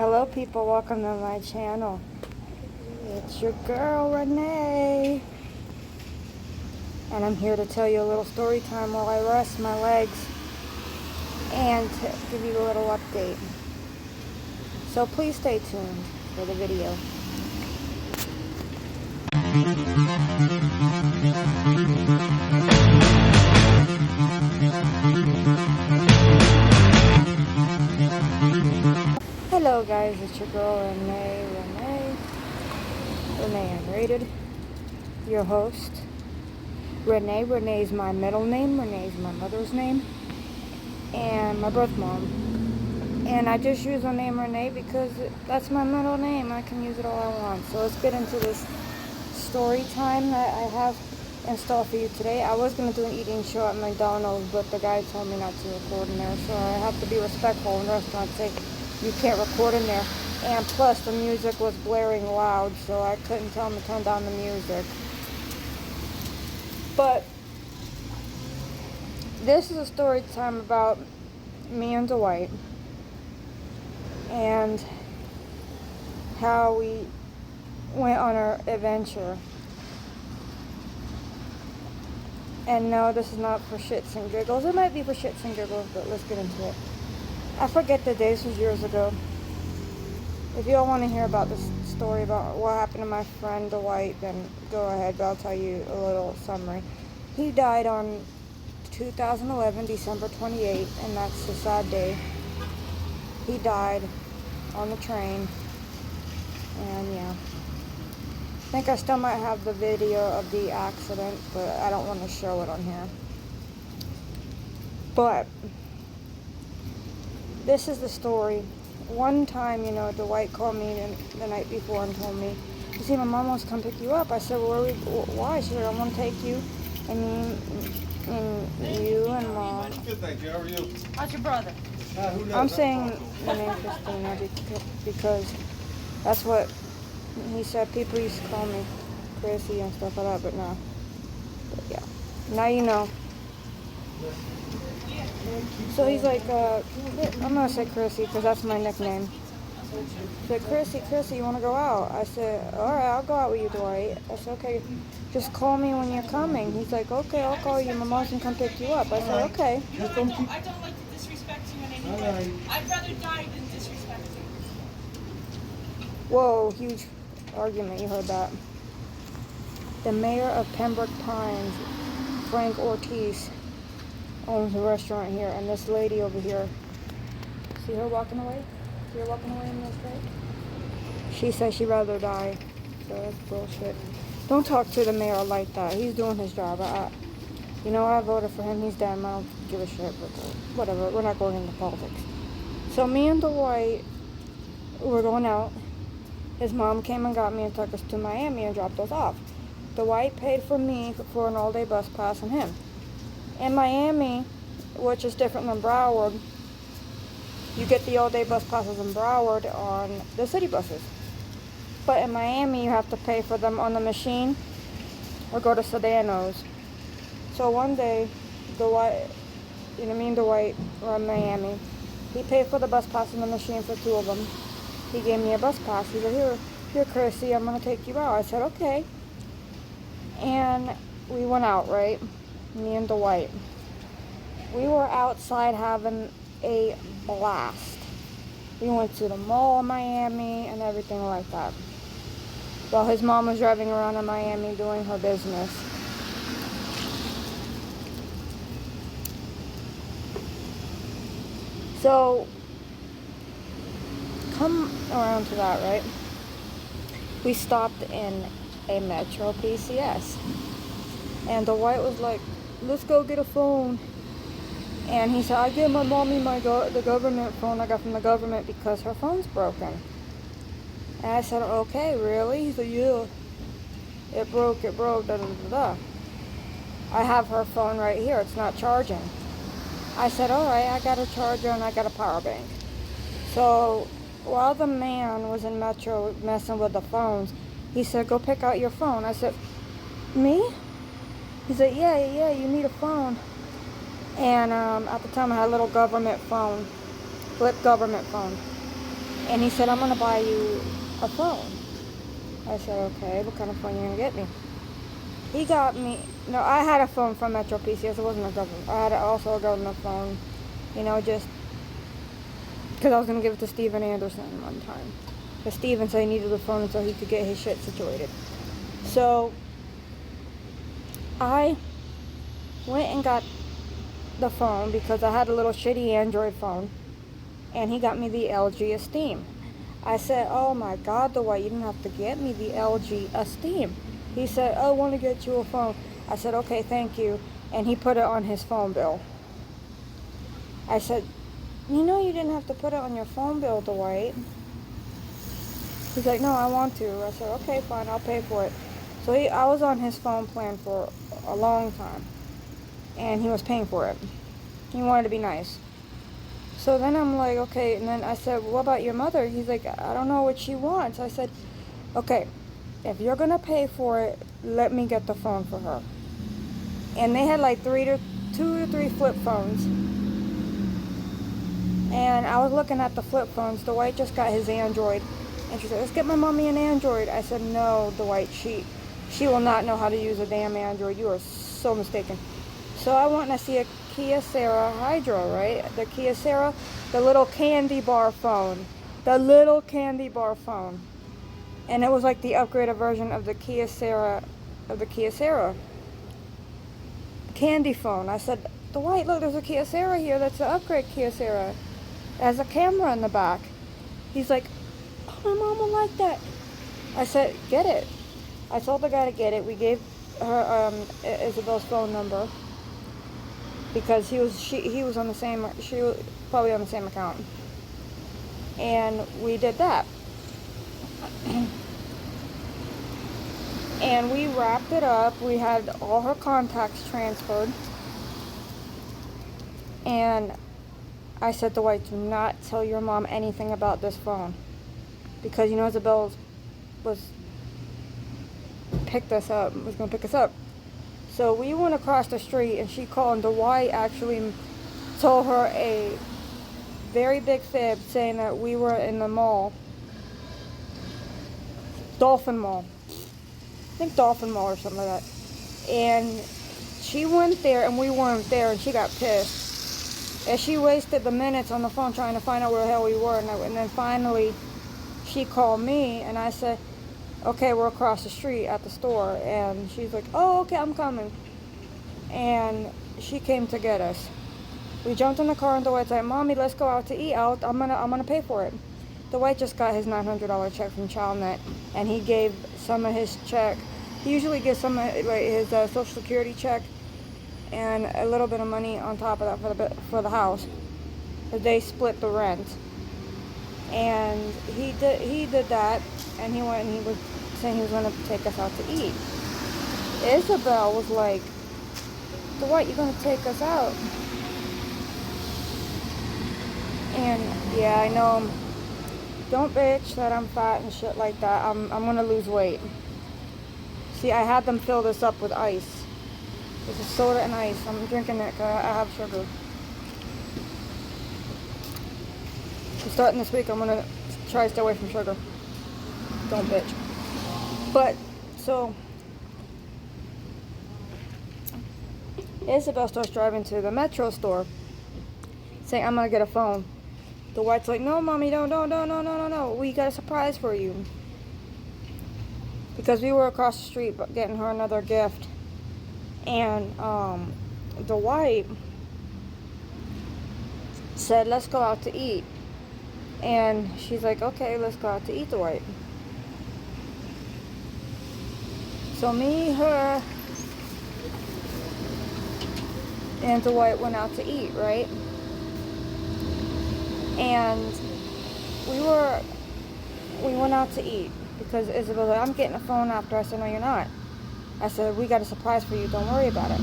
Hello people, welcome to my channel. It's your girl Renee. And I'm here to tell you a little story time while I rest my legs and to give you a little update. So please stay tuned for the video. Hello guys, it's your girl ReneeUnrated, your host. Renee is my middle name, Renee is my mother's name, and my birth mom. And I just use the name Renee because that's my middle name. I can use it all I want. So let's get into this story time that I have in store for you today. I was going to do an eating show at McDonald's, but the guy told me not to record in there. So I have to be respectful in restaurants. Say you can't record in there. And plus the music was blaring loud, so I couldn't tell him to turn down the music. But this is a story time about me and Dwight and how we went on our adventure. And no, this is not for shits and giggles. It might be for shits and giggles, but let's get into it. I forget the day, this was years ago. If you all want to hear about this story about what happened to my friend Dwight, then go ahead, but I'll tell you a little summary. He died on 2011, December 28th, and that's a sad day. He died on the train, and yeah. I think I still might have the video of the accident, but I don't want to show it on here. But this is the story. One time, Dwight called me the night before and told me, you see, my mom wants to come pick you up. I said, well, why? She said, I want to take you and you and Mom. Good, thank you. How are you? How's your brother? I'm saying the name Christina because that's what he said. People used to call me Chrissy and stuff like that, but no. But yeah, now you know. So he's like, I'm going to say Chrissy because that's my nickname. He said, Chrissy, you want to go out? I said, all right, I'll go out with you, Dwight. I said, okay, just call me when you're coming. He's like, okay, I'll call you. My mom can come pick you up. I said, okay. I don't like to disrespect you in any way. I'd rather die than disrespect you. Whoa, huge argument. You heard that. The mayor of Pembroke Pines, Frank Ortiz, owns a restaurant here, and this lady over here, see her walking away? See her walking away in this way? She says she'd rather die, so that's bullshit. Don't talk to the mayor like that. He's doing his job. I voted for him. He's dead. I don't give a shit, but whatever. We're not going into politics. So me and Dwight were going out. His mom came and got me and took us to Miami and dropped us off. Dwight paid for me for an all-day bus pass and him. In Miami, which is different than Broward, you get the all-day bus passes in Broward on the city buses. But in Miami, you have to pay for them on the machine or go to Sedano's. So one day, me and Dwight were in Miami. He paid for the bus pass on the machine for two of them. He gave me a bus pass. He said, here, Chrissy, I'm going to take you out. I said, okay. And we went out, right? Me and Dwight. We were outside having a blast. We went to the mall in Miami and everything like that. While his mom was driving around in Miami doing her business. So, come around to that, right? We stopped in a Metro PCS. And Dwight was like, let's go get a phone. And he said, I gave my mommy the government phone I got from the government because her phone's broken. And I said, okay, really? He said, yeah. It broke, da da da da. I have her phone right here. It's not charging. I said, all right, I got a charger and I got a power bank. So while the man was in Metro messing with the phones, he said, go pick out your phone. I said, me? He said, yeah, you need a phone. And at the time I had a little government phone, flip government phone. And he said, I'm going to buy you a phone. I said, okay, what kind of phone are you going to get me? He got me, no, I had a phone from Metro PCS. It wasn't a government. I had also a government phone, you know, just because I was going to give it to Steven Anderson one time. Because Steven said he needed a phone so he could get his shit situated. So I went and got the phone because I had a little shitty Android phone. And he got me the LG Esteem. I said, oh my God, Dwight, you didn't have to get me the LG Esteem. He said, oh, I want to get you a phone. I said, okay, thank you. And he put it on his phone bill. I said, you know you didn't have to put it on your phone bill, Dwight. He's like, no, I want to. I said, okay, fine, I'll pay for it. So I was on his phone plan for a long time. And he was paying for it. He wanted to be nice. So then I'm like, okay, and then I said, what about your mother? He's like, I don't know what she wants. I said, okay, if you're going to pay for it, let me get the phone for her. And they had like 2 to 3 flip phones. And I was looking at the flip phones. Dwight just got his Android. And she said, let's get my mommy an Android. I said, no, Dwight, she will not know how to use a damn Android. You are so mistaken. So I went and I see a Kia Sarah Hydro, right? The Kia Sarah, the little candy bar phone. The little candy bar phone. And it was like the upgraded version of the Kia Sarah, candy phone. I said, Dwight, look, there's a Kia Sarah here. That's the upgrade Kia Sarah. It has a camera in the back. He's like, oh, my mom will like that. I said, get it. I told the guy to get it. We gave her Isabel's phone number. Because he was on the same, she was probably on the same account. And we did that. And we wrapped it up. We had all her contacts transferred. And I said to Dwight, do not tell your mom anything about this phone. Because, you know, Isabel was going to pick us up. So we went across the street and she called, and Dwight actually told her a very big fib saying that we were in the mall. Dolphin Mall. I think Dolphin Mall or something like that. And she went there and we weren't there and she got pissed. And she wasted the minutes on the phone trying to find out where the hell we were. And then finally she called me and I said, okay, we're across the street at the store. And she's like, oh, okay, I'm coming. And she came to get us. We jumped in the car and Dwight's like, Mommy, let's go out to eat. I'm gonna pay for it. Dwight just got his $900 check from ChildNet, and he gave some of his check. He usually gives some of his Social Security check and a little bit of money on top of that for the house. But they split the rent. And he did that, and he went and he was saying he was going to take us out to eat. Isabel was like, Dwight, you're going to take us out? And yeah, I know, don't bitch that I'm fat and shit like that. I'm going to lose weight. See, I had them fill this up with ice. This is soda and ice. I'm drinking it because I have sugar. Starting this week, I'm going to try to stay away from sugar. Don't bitch. But, so, Isabel starts driving to the Metro store, saying, I'm going to get a phone. Dwight's like, no, Mommy, no. We got a surprise for you. Because we were across the street getting her another gift. And, Dwight said, let's go out to eat. And she's like, okay, let's go out to eat, Dwight. So me, her, and Dwight went out to eat, right? And we went out to eat because Isabel was like, I'm getting a phone after. I said, no, you're not. I said, we got a surprise for you. Don't worry about it.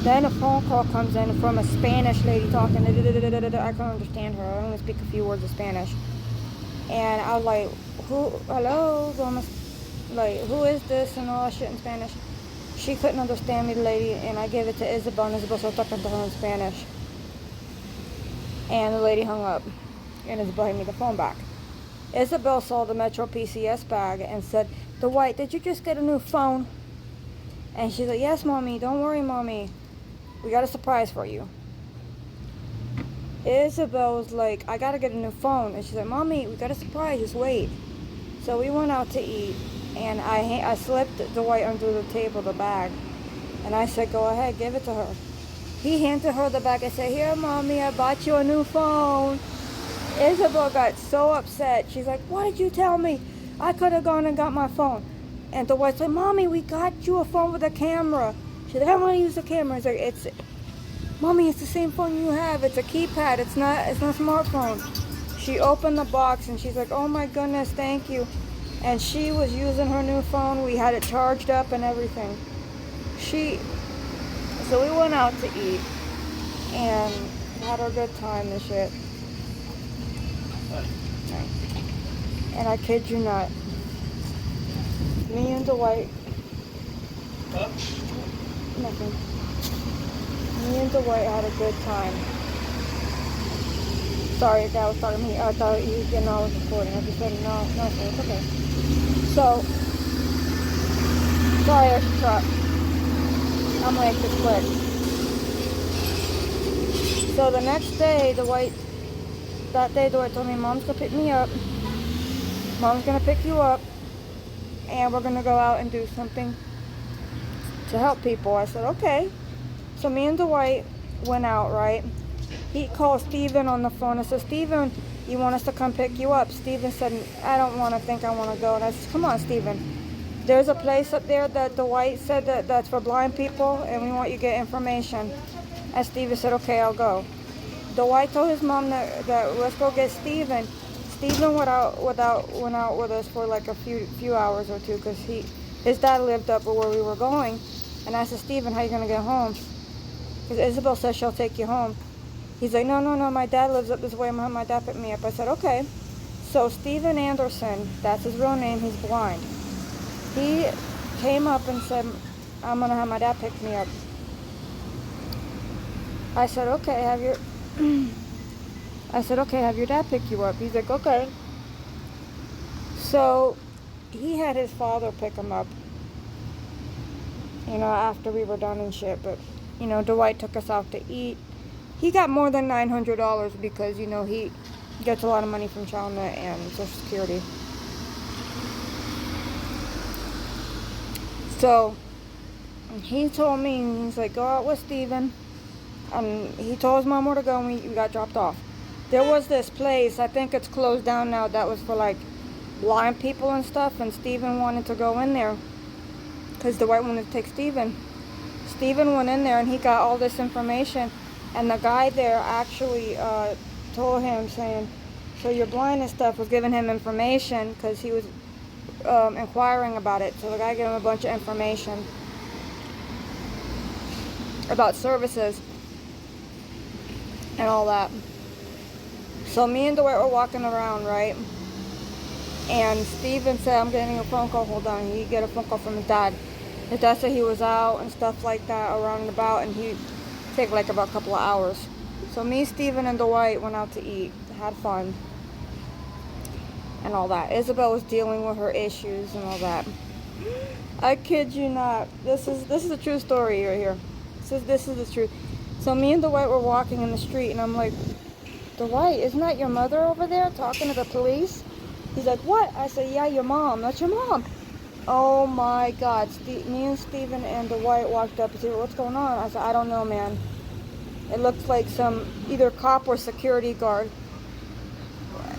Then a phone call comes in from a Spanish lady talking. I couldn't understand her. I only speak a few words of Spanish. And I was like, hello? Like, who is this? And all that shit in Spanish. She couldn't understand me, the lady, and I gave it to Isabel, and Isabel started talking to her in Spanish. And the lady hung up. and Isabel handed me the phone back. Isabel saw the Metro PCS bag and said, Dwight, did you just get a new phone? And she's like, yes, Mommy. Don't worry, Mommy. We got a surprise for you. Isabel was like, I got to get a new phone. And she's like, Mommy, we got a surprise. Just wait. So we went out to eat. And I slipped Dwight under the table, the bag. And I said, go ahead, give it to her. He handed her the bag. I said, here, Mommy, I bought you a new phone. Isabel got so upset. She's like, why did you tell me? I could have gone and got my phone. And Dwight said, Mommy, we got you a phone with a camera. She's like, I want to use the camera. He's like, Mommy, it's the same phone you have. It's a keypad. It's not a smartphone. She opened the box and she's like, oh my goodness, thank you. And she was using her new phone. We had it charged up and everything. So we went out to eat and had a good time and shit. And I kid you not, me and Dwight, nothing. Me and Dwight had a good time. Sorry, a guy was talking to me. I thought he was getting all his recording. I just said no, sir, it's okay. So, sorry, there's a truck. I'm gonna make this quick. So the next day, Dwight told me, Mom's gonna pick me up. Mom's gonna pick you up, and we're gonna go out and do something to help people. I said, okay. So me and Dwight went out, right? He called Steven on the phone. I said, Steven, you want us to come pick you up? Steven said, I don't want to think I want to go. And I said, come on, Steven. There's a place up there that Dwight said that's for blind people, and we want you to get information. And Steven said, okay, I'll go. Dwight told his mom that let's go get Steven. Steven went out with us for like a few hours or two because his dad lived up where we were going. And I said, Steven, how are you going to get home? Because Isabel says she'll take you home. He's like, no, my dad lives up this way. I'm going to have my dad pick me up. I said, okay. So Steven Anderson, that's his real name, he's blind. He came up and said, I'm going to have my dad pick me up. I said, okay, have your dad pick you up. He's like, okay. So he had his father pick him up, after we were done and shit. But, Dwight took us out to eat. He got more than $900 because, he gets a lot of money from China and Social Security. So he told me, he's like, go out with Steven. He told his mom where to go, and we got dropped off. There was this place, I think it's closed down now, that was for like blind people and stuff, and Steven wanted to go in there because Dwight wanted to take Steven. Steven went in there and he got all this information, and the guy there actually told him, saying, so you're blind and stuff, was giving him information because he was inquiring about it. So the guy gave him a bunch of information about services and all that. So me and Dwight were walking around, right? And Steven said, I'm getting a phone call. Hold on. He get a phone call from his dad. His dad said he was out and stuff like that, around and about, and he'd take like about a couple of hours. So me, Steven, and Dwight went out to eat, had fun, and all that. Isabel was dealing with her issues and all that. I kid you not. This is a true story right here. This is the truth. So me and Dwight were walking in the street, and I'm like, Dwight, isn't that your mother over there talking to the police? He's like, what? I said, yeah, your mom. That's your mom. Oh my God. Me and Steven and Dwight walked up and said, what's going on? I said, I don't know, man. It looks like some either cop or security guard.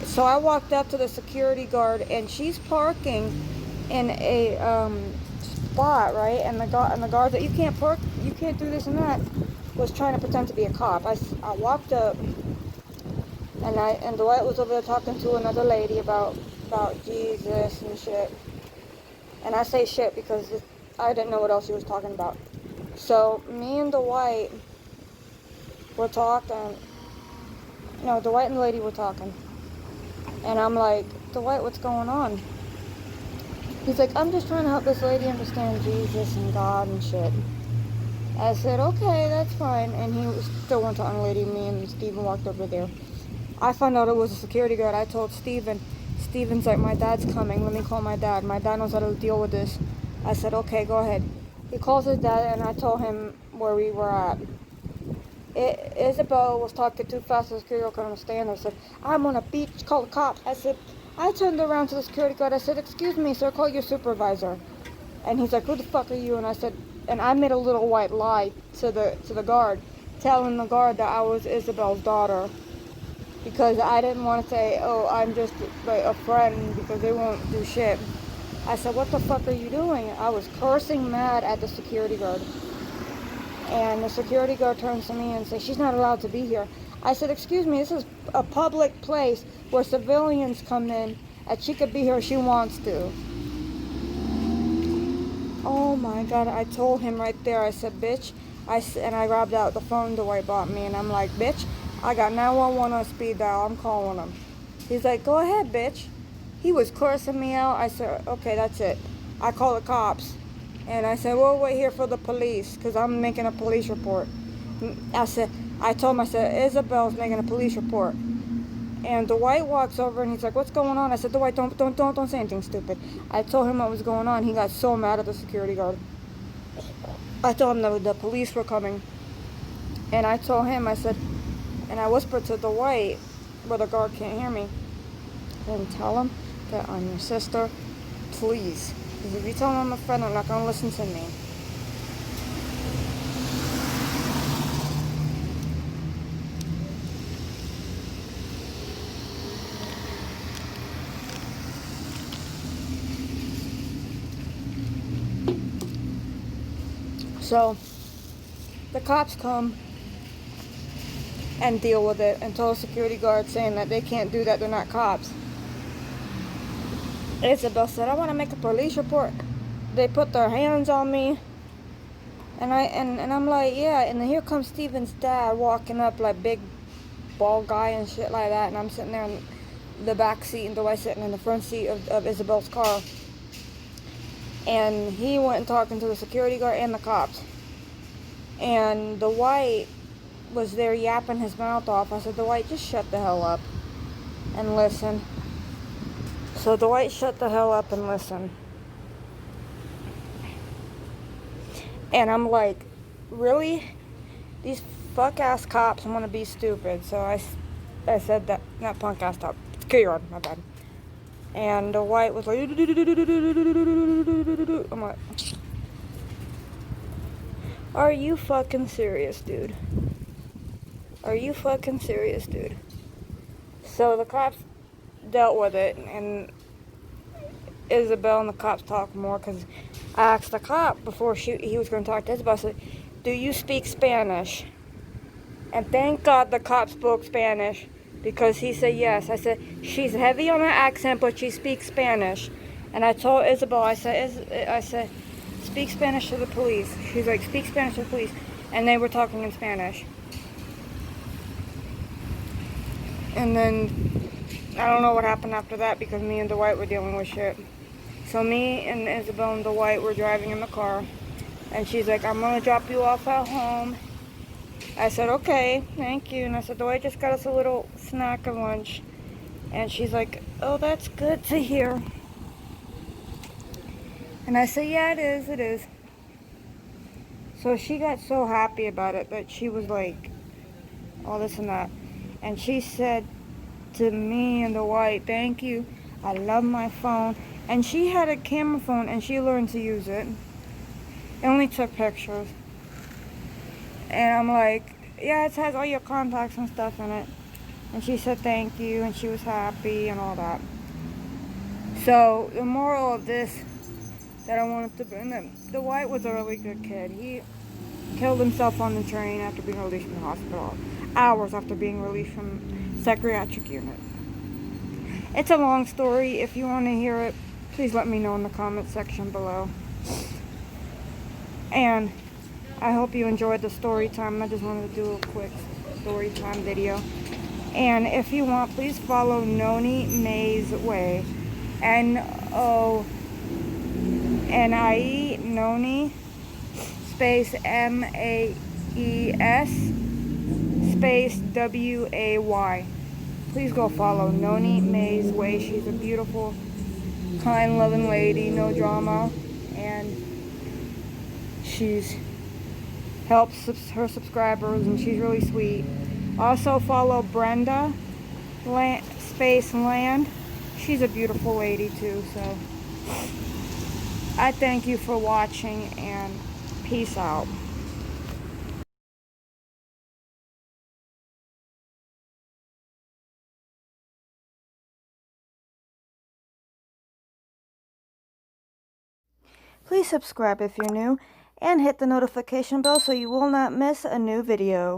So I walked up to the security guard, and she's parking in a spot, right? And the guard that you can't park, you can't do this and that, was trying to pretend to be a cop. I walked up, and Dwight was over there talking to another lady about Jesus and shit. And I say shit because I didn't know what else he was talking about. So me and Dwight were talking. No, Dwight and the lady were talking. And I'm like, Dwight, what's going on? He's like, I'm just trying to help this lady understand Jesus and God and shit. I said, okay, that's fine. And he was still went talking to the lady. Me and Steven walked over there. I found out it was a security guard. I told Steven. Steven's like, my dad's coming. Let me call my dad. My dad knows how to deal with this. I said, okay, go ahead. He calls his dad, and I told him where we were at. Isabel was talking too fast. The security guard couldn't understand her. I said, I'm on a beach. Call the cops. I turned around to the security guard. I said, excuse me, sir, call your supervisor. And he's like, who the fuck are you? And I said, and I made a little white lie to the guard, telling the guard that I was Isabel's daughter. Because I didn't want to say, oh, I'm just like a friend, because they won't do shit. I said, what the fuck are you doing? I was cursing mad at the security guard. And the security guard turns to me and says, she's not allowed to be here. I said, excuse me, this is a public place where civilians come in, and she could be here if she wants to. Oh my God, I told him right there, I said, bitch. And I grabbed out the phone Dwight bought me, and I'm like, bitch, I got 911 on speed dial. I'm calling him. He's like, go ahead, bitch. He was cursing me out. I said, okay, that's it. I called the cops. And I said, we'll wait here for the police, because I'm making a police report. I told him, I said, Isabel's making a police report. And Dwight walks over, and he's like, what's going on? I said, Dwight, don't say anything stupid. I told him what was going on. He got so mad at the security guard. I told him that the police were coming. And I told him, I said, and I whispered to Dwight, where the guard can't hear me, and tell him that I'm your sister, please. Because if you tell him I'm a friend, I'm not going to listen to me. So, the cops come and deal with it, and told the security guard saying that they can't do that, they're not cops. Isabel said, I want to make a police report. They put their hands on me. And I'm like, yeah. And then here comes Steven's dad walking up, like big bald guy and shit like that. And I'm sitting there in the back seat, and Dwight sitting in the front seat of Isabel's car. And he went and talking to the security guard and the cops. And Dwight was there yapping his mouth off. I said, Dwight, just shut the hell up and listen. So Dwight shut the hell up and listened. And I'm like, really? These fuck-ass cops want to be stupid. So I said that, not punk-ass cop, security guard, my bad. And Dwight was like, I'm like, are you fucking serious, dude? Are you fucking serious, dude? So the cops dealt with it, and Isabel and the cops talked more, because I asked the cop before he was going to talk to Isabel. I said, do you speak Spanish? And thank God the cop spoke Spanish, because he said yes. I said, she's heavy on her accent, but she speaks Spanish. And I told Isabel, I said, speak Spanish to the police. She's like, speak Spanish to the police. And they were talking in Spanish. And then, I don't know what happened after that, because me and Dwight were dealing with shit. So me and Isabel and Dwight were driving in the car. And she's like, I'm going to drop you off at home. I said, okay, thank you. And I said, Dwight just got us a little snack and lunch. And she's like, oh, that's good to hear. And I said, yeah, it is. So she got so happy about it that she was like, all this and that. And she said to me and Dwight, thank you. I love my phone. And she had a camera phone, and she learned to use it. It only took pictures. And I'm like, yeah, it has all your contacts and stuff in it. And she said thank you, and she was happy and all that. So the moral of this that I wanted to bring, the Dwight was a really good kid. He killed himself on the train after being released from the hospital, hours after being released from psychiatric unit. It's a long story. If you want to hear it, please let me know in the comment section below. And I hope you enjoyed the story time. I just wanted to do a quick story time video. And if you want, please follow Noni May's Way. N-O-N-I-E, Noni, space M-A-E-S, space W-A-Y. please go follow Noni May's Way. She's a beautiful, kind, loving lady, no drama, and she's helps her subscribers, and she's really sweet. Also follow Brenda Space Land. She's a beautiful lady too. So I thank you for watching, and peace out. Please subscribe if you're new, and hit the notification bell so you will not miss a new video.